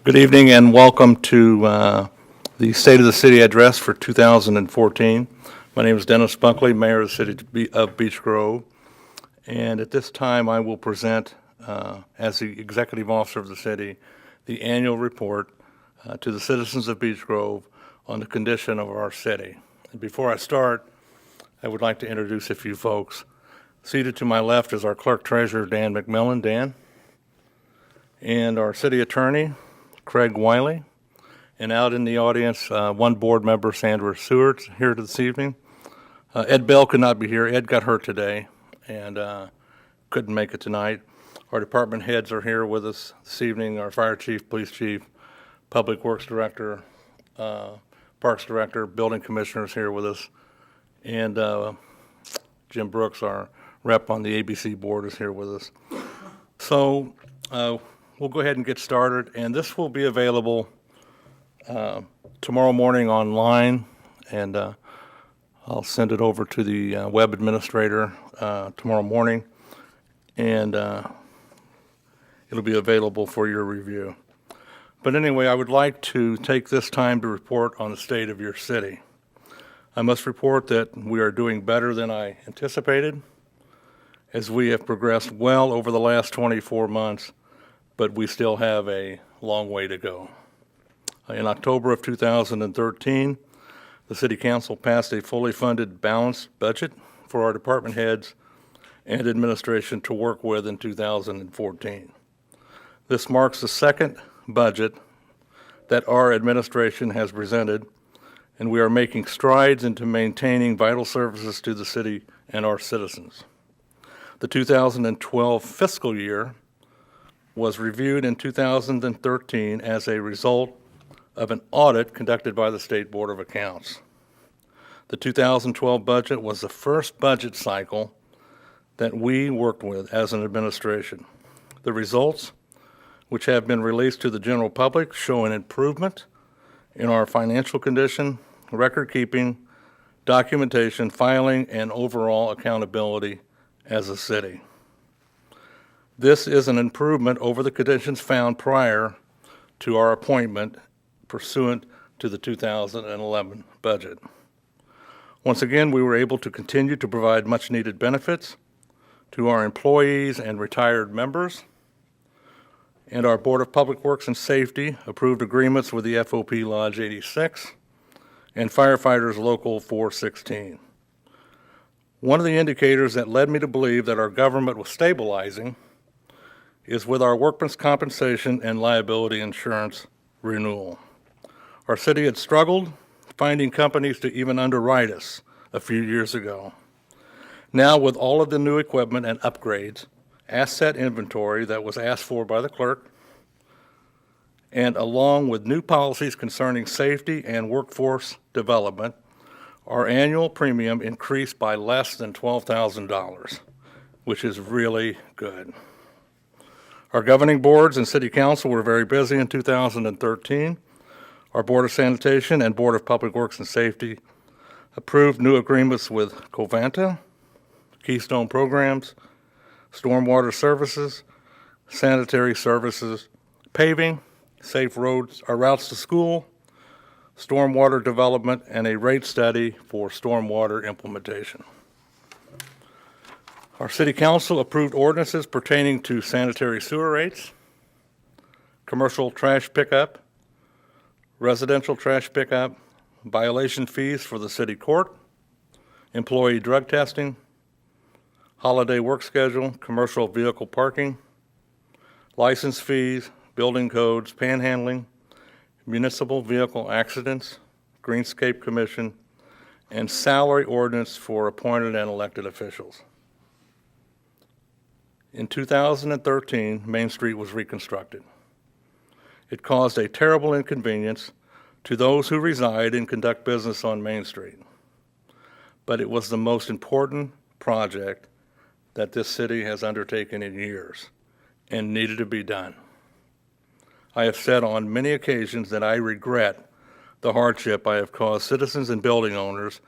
Good evening and welcome to the State of the City Address for 2014. My name is Dennis Bunkley, Mayor of the City of Beech Grove, and at this time I will present, as the Executive Officer of the City, the annual report to the citizens of Beech Grove on the condition of our city. And before I start, I would like to introduce a few folks. Seated to my left is our Clerk Treasurer, Dan McMillan. Dan. And our City Attorney, Craig Wiley, and out in the audience, one board member, Sandra Seward, here this evening. Ed Bell could not be here. Ed got hurt today and couldn't make it tonight. Our department heads are here with us this evening, our fire chief, police chief, public works director, parks director, building commissioners here with us, and Jim Brooks, our rep on the ABC board, is here with us. So we'll go ahead and get started, and this will be available tomorrow morning online, and I'll send it over to the web administrator tomorrow morning, and it'll be available for your review. But anyway, I would like to take this time to report on the state of your city. I must report that we are doing better than I anticipated, as we have progressed well over the last 24 months, but we still have a long way to go. In October of 2013, the City Council passed a fully funded balanced budget for our department heads and administration to work with in 2014. This marks the second budget that our administration has presented, and we are making strides into maintaining vital services to the city and our citizens. The 2012 fiscal year was reviewed in 2013 as a result of an audit conducted by the State Board of Accounts. The 2012 budget was the first budget cycle that we worked with as an administration. The results, which have been released to the general public, show an improvement in our financial condition, record keeping, documentation, filing, and overall accountability as a city. This is an improvement over the conditions found prior to our appointment pursuant to the 2011 budget. Once again, we were able to continue to provide much-needed benefits to our employees and retired members, and our Board of Public Works and Safety approved agreements with the FOP Lodge 86 and Firefighters Local 416. One of the indicators that led me to believe that our government was stabilizing is with our workman's compensation and liability insurance renewal. Our city had struggled finding companies to even underwrite us a few years ago. Now, with all of the new equipment and upgrades, asset inventory that was asked for by the clerk, and along with new policies concerning safety and workforce development, our annual premium increased by less than $12,000, which is really good. Our governing boards and city council were very busy in 2013. Our Board of Sanitation and Board of Public Works and Safety approved new agreements with Covanta, Keystone Programs, Stormwater Services, Sanitary Services, Paving, Safe Roads, our Routes to School, Stormwater Development, and a rate study for stormwater implementation. Our City Council approved ordinances pertaining to sanitary sewer rates, commercial trash pickup, residential trash pickup, violation fees for the city court, employee drug testing, holiday work schedule, commercial vehicle parking, license fees, building codes, panhandling, municipal vehicle accidents, Greenscape Commission, and salary ordinance for appointed and elected officials. In 2013, Main Street was reconstructed. It caused a terrible inconvenience to those who reside and conduct business on Main Street. But it was the most important project that this city has undertaken in years and needed to be done. I have said on many occasions that I regret the hardship I have caused citizens and building owners,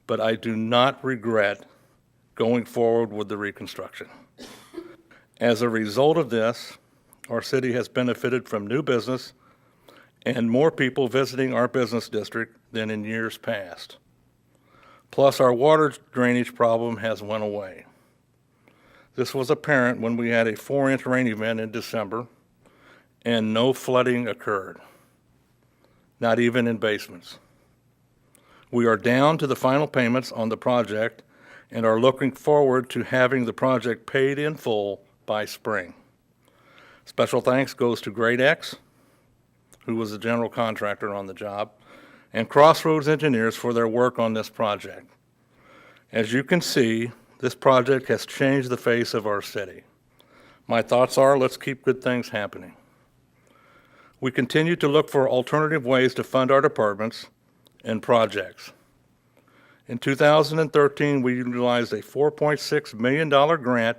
but I do not regret going forward with the reconstruction. As a result of this, our city has benefited from new business, and more people visiting our business district than in years past. Plus, our water drainage problem has went away. This was apparent when we had a 4-inch rain event in December and no flooding occurred, not even in basements. We are down to the final payments on the project and are looking forward to having the project paid in full by spring. Special thanks goes to Great X, who was the general contractor on the job, and Crossroads Engineers for their work on this project. As you can see, this project has changed the face of our city. My thoughts are, let's keep good things happening. We continue to look for alternative ways to fund our departments and projects. In 2013, we utilized a $4.6 million grant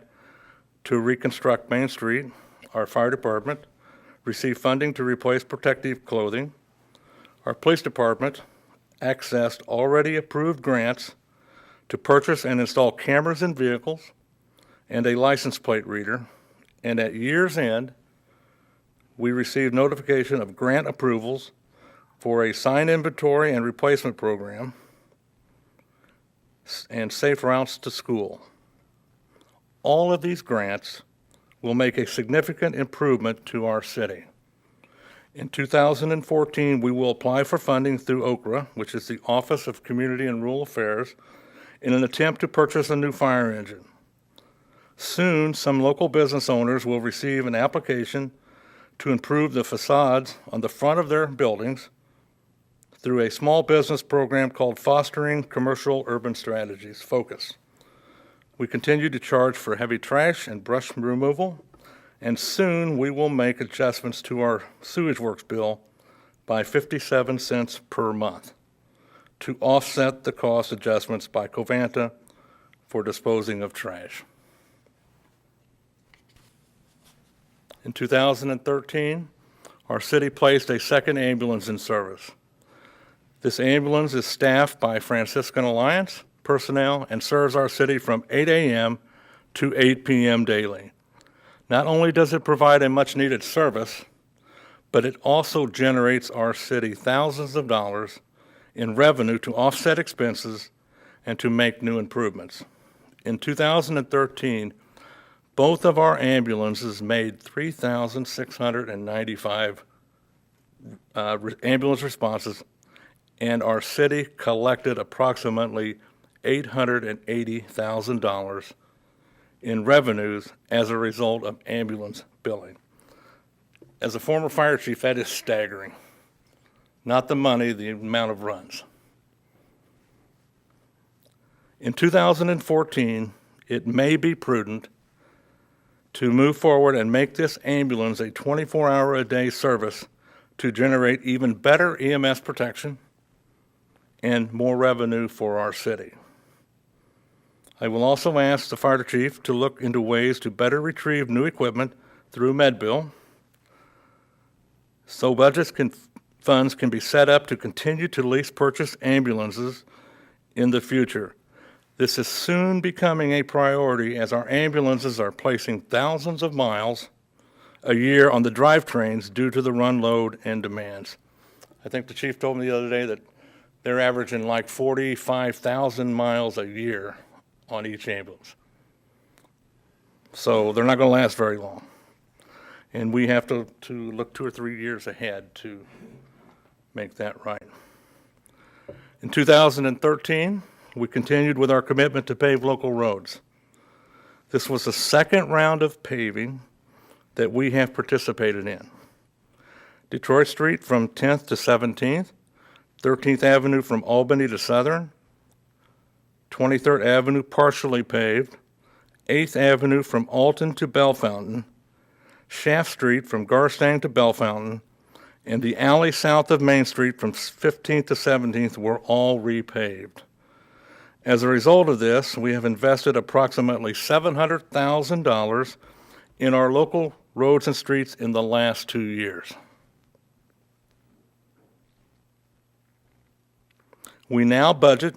to reconstruct Main Street. Our fire department received funding to replace protective clothing. Our police department accessed already approved grants to purchase and install cameras in vehicles and a license plate reader. And at year's end, we received notification of grant approvals for a sign inventory and replacement program and safe routes to school. All of these grants will make a significant improvement to our city. In 2014, we will apply for funding through OCRA, which is the Office of Community and Rural Affairs, in an attempt to purchase a new fire engine. Soon, some local business owners will receive an application to improve the facades on the front of their buildings through a small business program called Fostering Commercial Urban Strategies, FOCUS. We continue to charge for heavy trash and brush removal, and soon we will make adjustments to our sewage works bill by 57 cents per month to offset the cost adjustments by Covanta for disposing of trash. In 2013, our city placed a second ambulance in service. This ambulance is staffed by Franciscan Alliance personnel and serves our city from 8 a.m. to 8 p.m. daily. Not only does it provide a much-needed service, but it also generates our city thousands of dollars in revenue to offset expenses and to make new improvements. In 2013, both of our ambulances made 3,695 ambulance responses, and our city collected approximately $880,000 in revenues as a result of ambulance billing. As a former fire chief, that is staggering. Not the money, the amount of runs. In 2014, it may be prudent to move forward and make this ambulance a 24-hour-a-day service to generate even better EMS protection and more revenue for our city. I will also ask the fire chief to look into ways to better retrieve new equipment through MedBill so funds can be set up to continue to lease purchase ambulances in the future. This is soon becoming a priority as our ambulances are placing thousands of miles a year on the drivetrains due to the run load and demands. I think the chief told me the other day that they're averaging like 45,000 miles a year on each ambulance. So they're not going to last very long. And we have to look 2 or 3 years ahead to make that right. In 2013, we continued with our commitment to pave local roads. This was the second round of paving that we have participated in. Detroit Street from 10th to 17th, 13th Avenue from Albany to Southern, 23rd Avenue partially paved, 8th Avenue from Alton to Bell Fountain, Shaft Street from Garstang to Bell Fountain, and the alley south of Main Street from 15th to 17th were all repaved. As a result of this, we have invested approximately $700,000 in our local roads and streets in the last 2 years. We now budget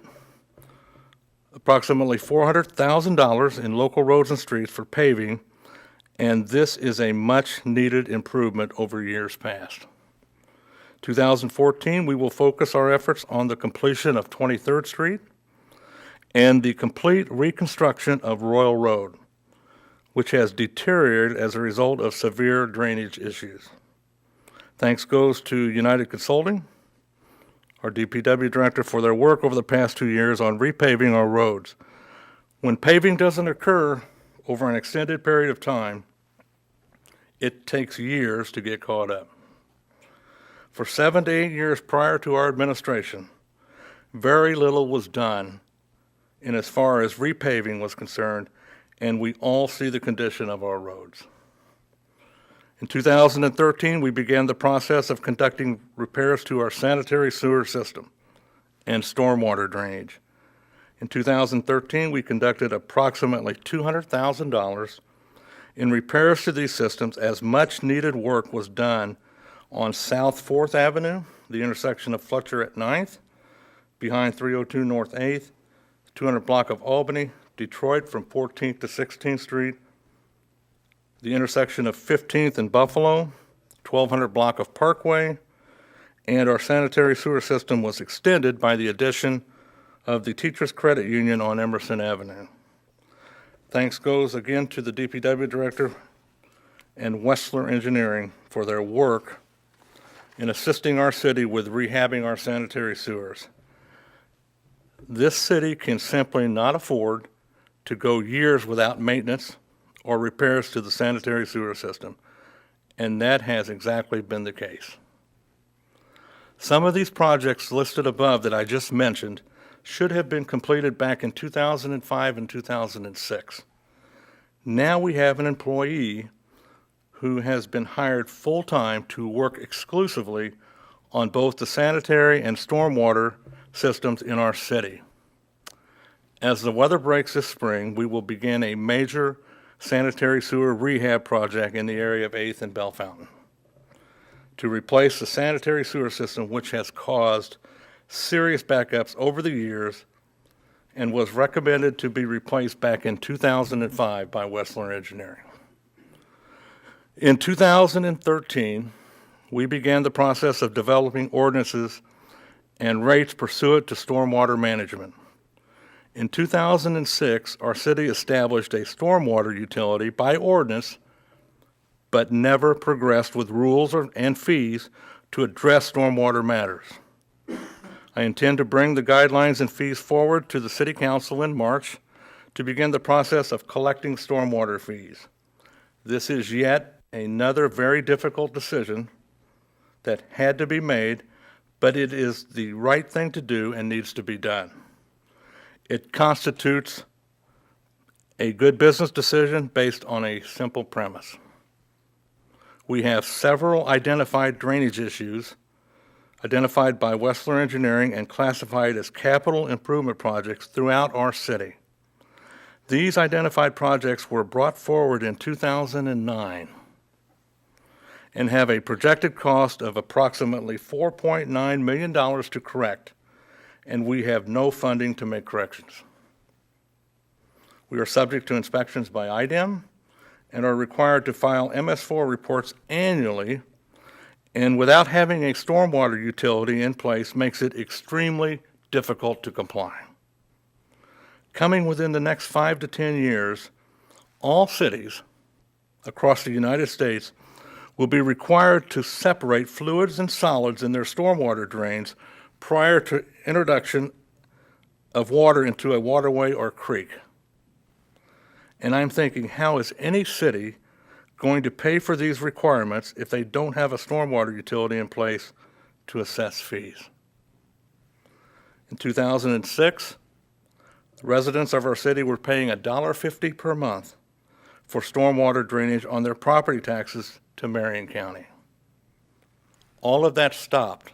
approximately $400,000 in local roads and streets for paving, and this is a much-needed improvement over years past. 2014, we will focus our efforts on the completion of 23rd Street and the complete reconstruction of Royal Road, which has deteriorated as a result of severe drainage issues. Thanks goes to United Consulting, our DPW director, for their work over the past 2 years on repaving our roads. When paving doesn't occur over an extended period of time, it takes years to get caught up. For 7 to 8 years prior to our administration, very little was done in as far as repaving was concerned, and we all see the condition of our roads. In 2013, we began the process of conducting repairs to our sanitary sewer system and stormwater drainage. In 2013, we conducted approximately $200,000 in repairs to these systems as much needed work was done on South 4th Avenue, the intersection of Fletcher at 9th, behind 302 North 8th, 200 block of Albany, Detroit from 14th to 16th Street, the intersection of 15th and Buffalo, 1200 block of Parkway, and our sanitary sewer system was extended by the addition of the Teachers Credit Union on Emerson Avenue. Thanks goes again to the DPW director and Wessler Engineering for their work in assisting our city with rehabbing our sanitary sewers. This city can simply not afford to go years without maintenance or repairs to the sanitary sewer system, and that has exactly been the case. Some of these projects listed above that I just mentioned should have been completed back in 2005 and 2006. Now we have an employee who has been hired full-time to work exclusively on both the sanitary and stormwater systems in our city. As the weather breaks this spring, we will begin a major sanitary sewer rehab project in the area of 8th and Bell Fountain to replace the sanitary sewer system, which has caused serious backups over the years and was recommended to be replaced back in 2005 by Wessler Engineering. In 2013, we began the process of developing ordinances and rates pursuant to stormwater management. In 2006, our city established a stormwater utility by ordinance, but never progressed with rules and fees to address stormwater matters. I intend to bring the guidelines and fees forward to the City Council in March to begin the process of collecting stormwater fees. This is yet another very difficult decision that had to be made, but it is the right thing to do and needs to be done. It constitutes a good business decision based on a simple premise. We have several identified drainage issues identified by Wessler Engineering and classified as capital improvement projects throughout our city. These identified projects were brought forward in 2009 and have a projected cost of approximately $4.9 million to correct, and we have no funding to make corrections. We are subject to inspections by IDEM and are required to file MS4 reports annually, and without having a stormwater utility in place makes it extremely difficult to comply. Coming within the next 5 to 10 years, all cities across the United States will be required to separate fluids and solids in their stormwater drains prior to introduction of water into a waterway or creek. And I'm thinking, how is any city going to pay for these requirements if they don't have a stormwater utility in place to assess fees? In 2006, residents of our city were paying $1.50 per month for stormwater drainage on their property taxes to Marion County. All of that stopped.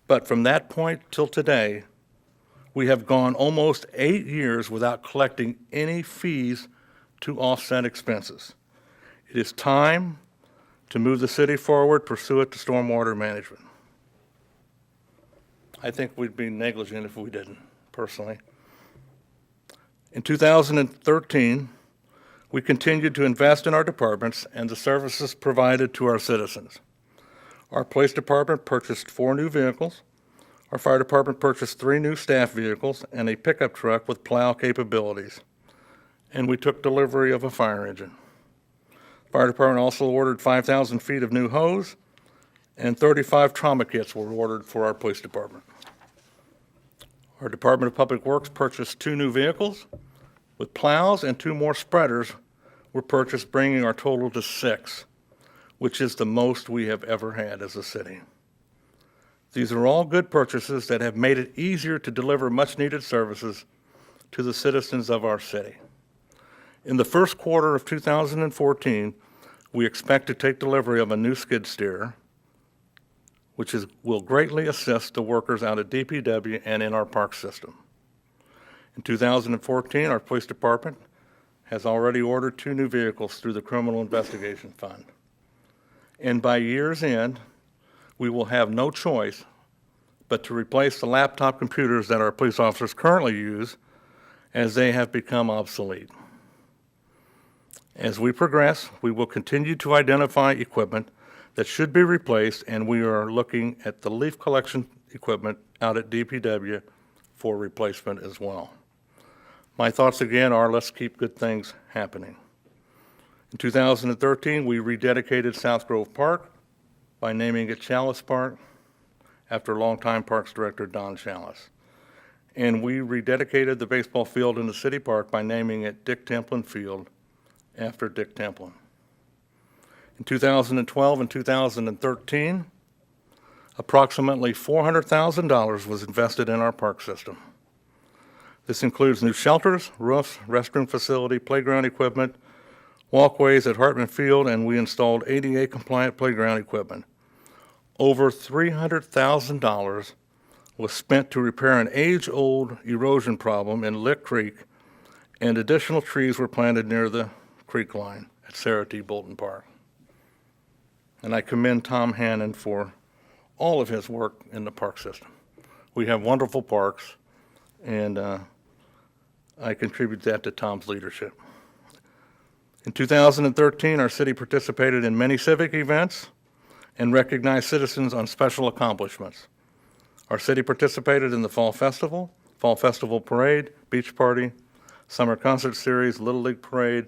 But from that point till today, we have gone almost 8 years without collecting any fees to offset expenses. It is time to move the city forward pursuant to stormwater management. I think we'd be negligent if we didn't, personally. In 2013, we continued to invest in our departments and the services provided to our citizens. Our police department purchased 4 new vehicles. Our fire department purchased 3 new staff vehicles and a pickup truck with plow capabilities. And we took delivery of a fire engine. Fire department also ordered 5,000 feet of new hose, and 35 trauma kits were ordered for our police department. Our Department of Public Works purchased 2 new vehicles with plows, and 2 more spreaders were purchased, bringing our total to 6, which is the most we have ever had as a city. These are all good purchases that have made it easier to deliver much-needed services to the citizens of our city. In the first quarter of 2014, we expect to take delivery of a new skid steer, which will greatly assist the workers out at DPW and in our park system. In 2014, our police department has already ordered 2 new vehicles through the Criminal Investigation Fund. And by year's end, we will have no choice but to replace the laptop computers that our police officers currently use, as they have become obsolete. As we progress, we will continue to identify equipment that should be replaced, and we are looking at the leaf collection equipment out at DPW for replacement as well. My thoughts again are, let's keep good things happening. In 2013, we rededicated South Grove Park by naming it Chalice Park after longtime Parks Director Don Chalice. And we rededicated the baseball field in the city park by naming it Dick Templin Field after Dick Templin. In 2012 and 2013, approximately $400,000 was invested in our park system. This includes new shelters, roofs, restroom facility, playground equipment, walkways at Hartman Field, and we installed ADA-compliant playground equipment. Over $300,000 was spent to repair an age-old erosion problem in Lick Creek, and additional trees were planted near the creek line at Sarah T. Bolton Park. And I commend Tom Hannon for all of his work in the park system. We have wonderful parks, and I contribute that to Tom's leadership. In 2013, our city participated in many civic events and recognized citizens on special accomplishments. Our city participated in the Fall Festival Parade, Beach Party, Summer Concert Series, Little League Parade,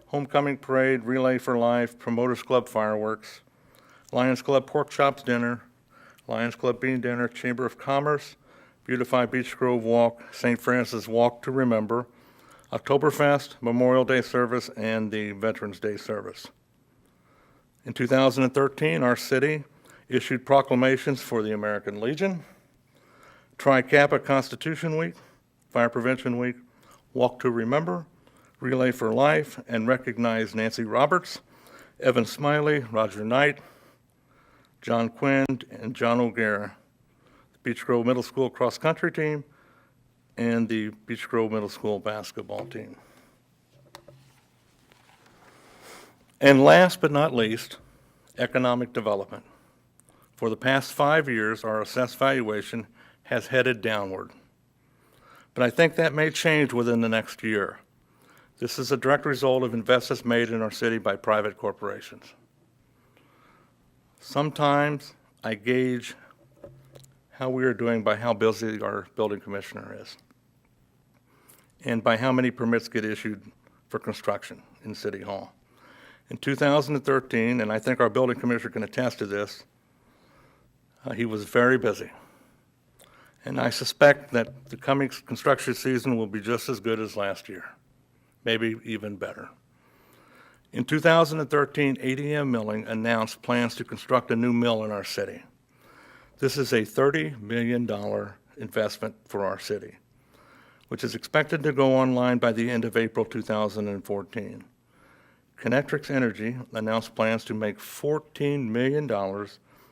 Homecoming Parade, Relay for Life, Promoters Club Fireworks, Lions Club Pork Chops Dinner, Lions Club Bean Dinner, Chamber of Commerce, Beautify Beech Grove Walk, St. Francis Walk to Remember, Oktoberfest, Memorial Day Service, and the Veterans Day Service. In 2013, our city issued proclamations for the American Legion, Tri Kappa Constitution Week, Fire Prevention Week, Walk to Remember, Relay for Life, and recognized Nancy Roberts, Evan Smiley, Roger Knight, John Quinn, and John O'Gara, the Beech Grove Middle School cross-country team, and the Beech Grove Middle School basketball team. And last but not least, economic development. For the past 5 years, our assessed valuation has headed downward. But I think that may change within the next year. This is a direct result of investments made in our city by private corporations. Sometimes I gauge how we are doing by how busy our building commissioner is and by how many permits get issued for construction in City Hall. In 2013, and I think our building commissioner can attest to this, he was very busy. And I suspect that the coming construction season will be just as good as last year, maybe even better. In 2013, ADM Milling announced plans to construct a new mill in our city. This is a $30 million investment for our city, which is expected to go online by the end of April 2014. Connectrix Energy announced plans to make $14 million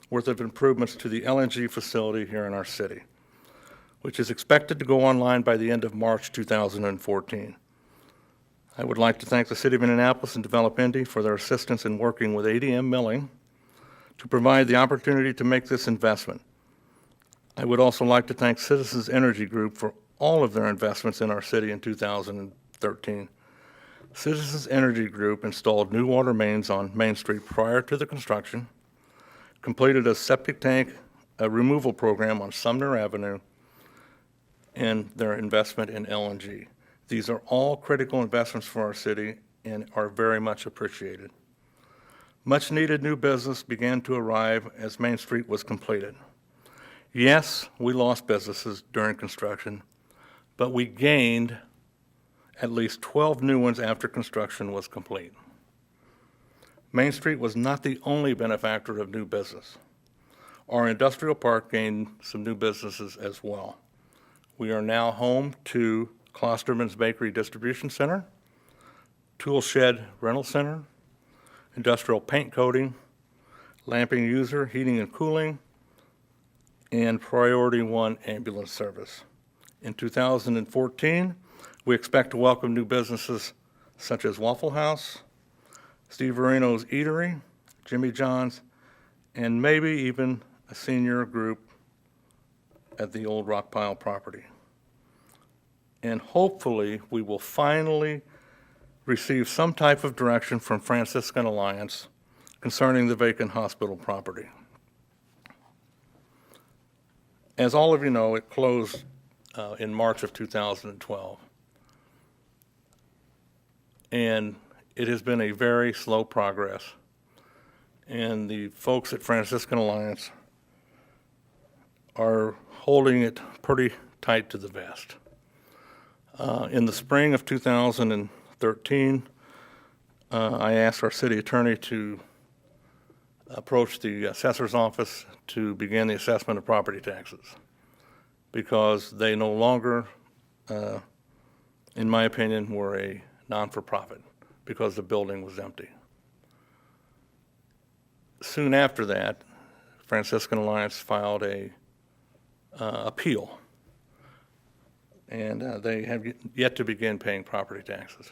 worth of improvements to the LNG facility here in our city, which is expected to go online by the end of March 2014. I would like to thank the City of Indianapolis and Develop Indy for their assistance in working with ADM Milling to provide the opportunity to make this investment. I would also like to thank Citizens Energy Group for all of their investments in our city in 2013. Citizens Energy Group installed new water mains on Main Street prior to the construction, completed a septic tank removal program on Sumner Avenue, and their investment in LNG. These are all critical investments for our city and are very much appreciated. Much needed new business began to arrive as Main Street was completed. Yes, we lost businesses during construction, but we gained at least 12 new ones after construction was complete. Main Street was not the only benefactor of new business. Our industrial park gained some new businesses as well. We are now home to Klosterman's Bakery Distribution Center, Tool Shed Rental Center, Industrial Paint Coating, Lamping User, Heating and Cooling, and Priority One Ambulance Service. In 2014, we expect to welcome new businesses such as Waffle House, Steve Verino's Eatery, Jimmy John's, and maybe even a senior group at the old Rockpile property. And hopefully, we will finally receive some type of direction from Franciscan Alliance concerning the vacant hospital property. As all of you know, it closed in March of 2012. And it has been a very slow progress. And the folks at Franciscan Alliance are holding it pretty tight to the vest. In the spring of 2013, I asked our city attorney to approach the assessor's office to begin the assessment of property taxes because they no longer, in my opinion, were a non-for-profit because the building was empty. Soon after that, Franciscan Alliance filed a appeal, and they have yet to begin paying property taxes.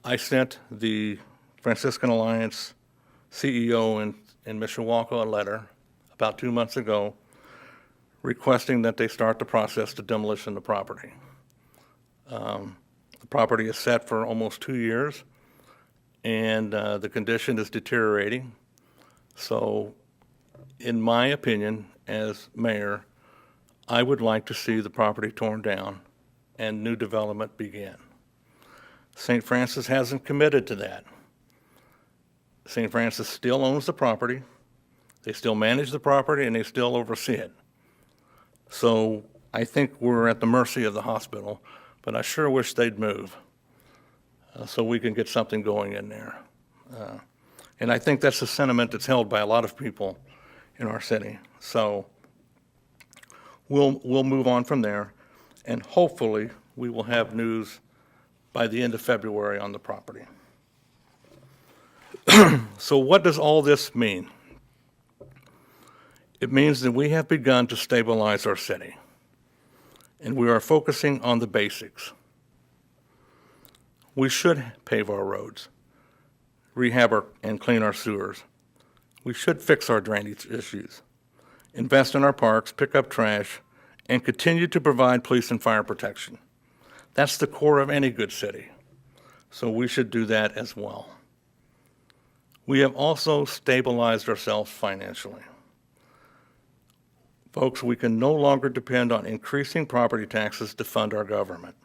I sent the Franciscan Alliance CEO in Mishawaka a letter about 2 months ago requesting that they start the process to demolition the property. The property is set for almost 2 years, and the condition is deteriorating. So, in my opinion, as mayor, I would like to see the property torn down and new development begin. St. Francis hasn't committed to that. St. Francis still owns the property, they still manage the property, and they still oversee it. So I think we're at the mercy of the hospital, but I sure wish they'd move so we can get something going in there. And I think that's a sentiment that's held by a lot of people in our city. So we'll move on from there, and hopefully we will have news by the end of February on the property. So what does all this mean? It means that we have begun to stabilize our city, and we are focusing on the basics. We should pave our roads, rehab and clean our sewers. We should fix our drainage issues, invest in our parks, pick up trash, and continue to provide police and fire protection. That's the core of any good city, so we should do that as well. We have also stabilized ourselves financially. Folks, we can no longer depend on increasing property taxes to fund our government.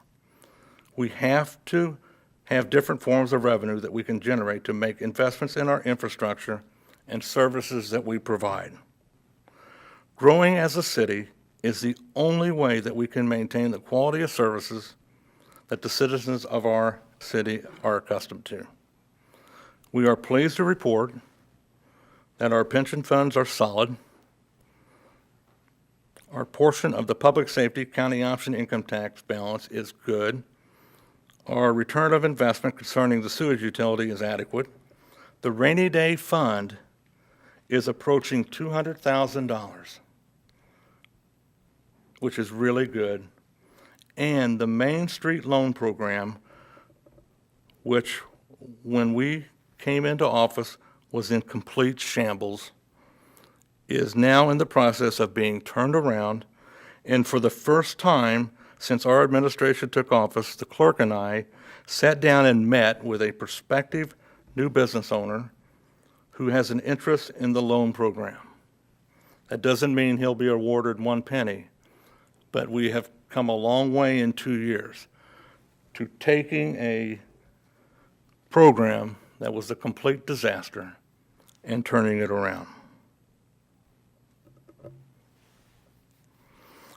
We have to have different forms of revenue that we can generate to make investments in our infrastructure and services that we provide. Growing as a city is the only way that we can maintain the quality of services that the citizens of our city are accustomed to. We are pleased to report that our pension funds are solid. Our portion of the public safety county option income tax balance is good. Our return of investment concerning the sewage utility is adequate. The rainy day fund is approaching $200,000, which is really good. And the Main Street Loan Program, which when we came into office was in complete shambles, is now in the process of being turned around. And for the first time since our administration took office, the clerk and I sat down and met with a prospective new business owner who has an interest in the loan program. That doesn't mean he'll be awarded 1 penny, but we have come a long way in 2 years to taking a program that was a complete disaster and turning it around.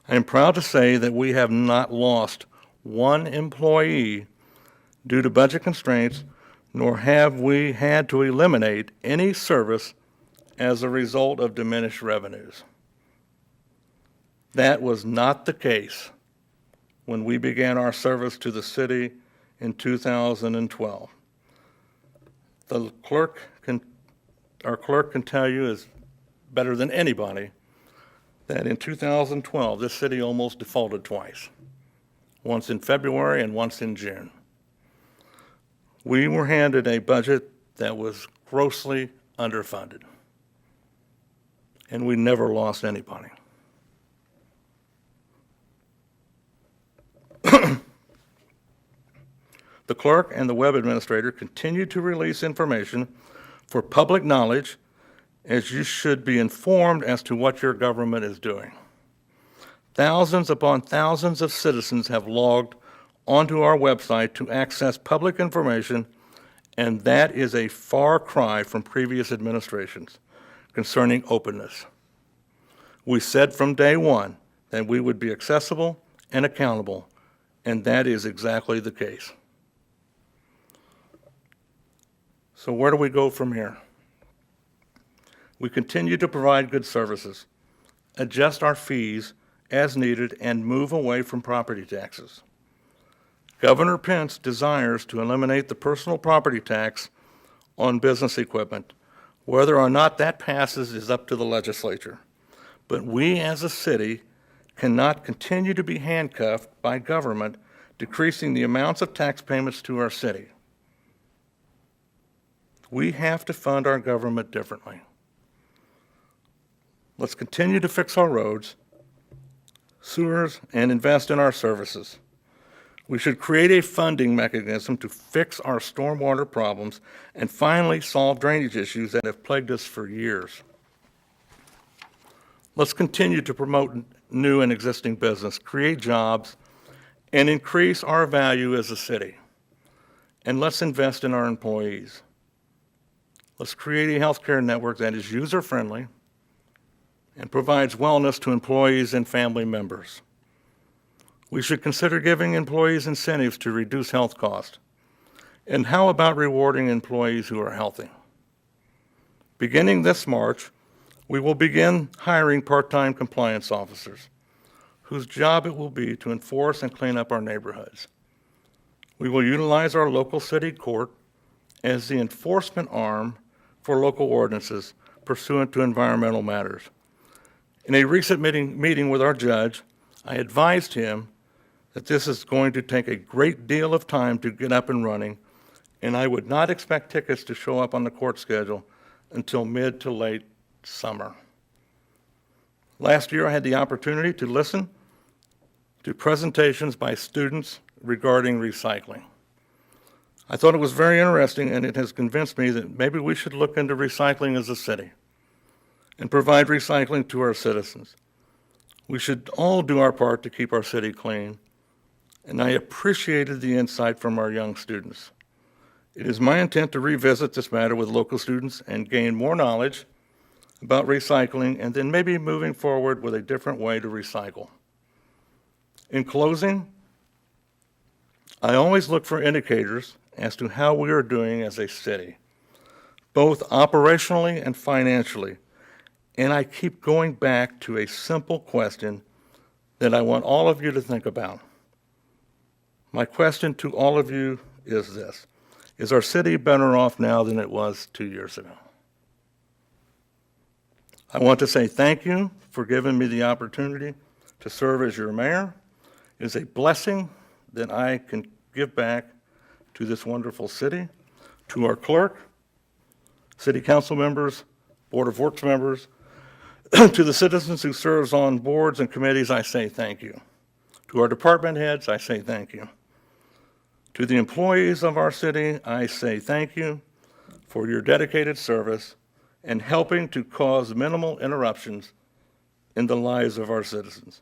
I am proud to say that we have not lost 1 employee due to budget constraints, nor have we had to eliminate any service as a result of diminished revenues. That was not the case when we began our service to the city in 2012. Our clerk can tell you is better than anybody that in 2012, this city almost defaulted twice, once in February and once in June. We were handed a budget that was grossly underfunded, and we never lost anybody. The clerk and the web administrator continue to release information for public knowledge, as you should be informed as to what your government is doing. Thousands upon thousands of citizens have logged onto our website to access public information, and that is a far cry from previous administrations concerning openness. We said from day one that we would be accessible and accountable, and that is exactly the case. So where do we go from here? We continue to provide good services, adjust our fees as needed, and move away from property taxes. Governor Pence desires to eliminate the personal property tax on business equipment. Whether or not that passes is up to the legislature. But we as a city cannot continue to be handcuffed by government decreasing the amounts of tax payments to our city. We have to fund our government differently. Let's continue to fix our roads, sewers, and invest in our services. We should create a funding mechanism to fix our stormwater problems and finally solve drainage issues that have plagued us for years. Let's continue to promote new and existing business, create jobs, and increase our value as a city. And let's invest in our employees. Let's create a healthcare network that is user-friendly and provides wellness to employees and family members. We should consider giving employees incentives to reduce health costs. And how about rewarding employees who are healthy? Beginning this March, we will begin hiring part-time compliance officers, whose job it will be to enforce and clean up our neighborhoods. We will utilize our local city court as the enforcement arm for local ordinances pursuant to environmental matters. In a recent meeting with our judge, I advised him that this is going to take a great deal of time to get up and running, and I would not expect tickets to show up on the court schedule until mid to late summer. Last year, I had the opportunity to listen to presentations by students regarding recycling. I thought it was very interesting, and it has convinced me that maybe we should look into recycling as a city and provide recycling to our citizens. We should all do our part to keep our city clean, and I appreciated the insight from our young students. It is my intent to revisit this matter with local students and gain more knowledge about recycling, and then maybe moving forward with a different way to recycle. In closing, I always look for indicators as to how we are doing as a city, both operationally and financially. And I keep going back to a simple question that I want all of you to think about. My question to all of you is this: is our city better off now than it was 2 years ago? I want to say thank you for giving me the opportunity to serve as your mayor. It is a blessing that I can give back to this wonderful city, to our clerk, city council members, Board of Works members, to the citizens who serve on boards and committees. I say thank you. To our department heads, I say thank you. To the employees of our city, I say thank you for your dedicated service, and helping to cause minimal interruptions in the lives of our citizens.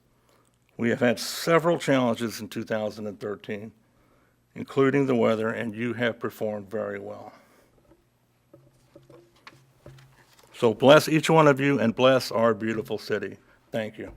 We have had several challenges in 2013, including the weather, and you have performed very well. So bless each one of you and bless our beautiful city. Thank you.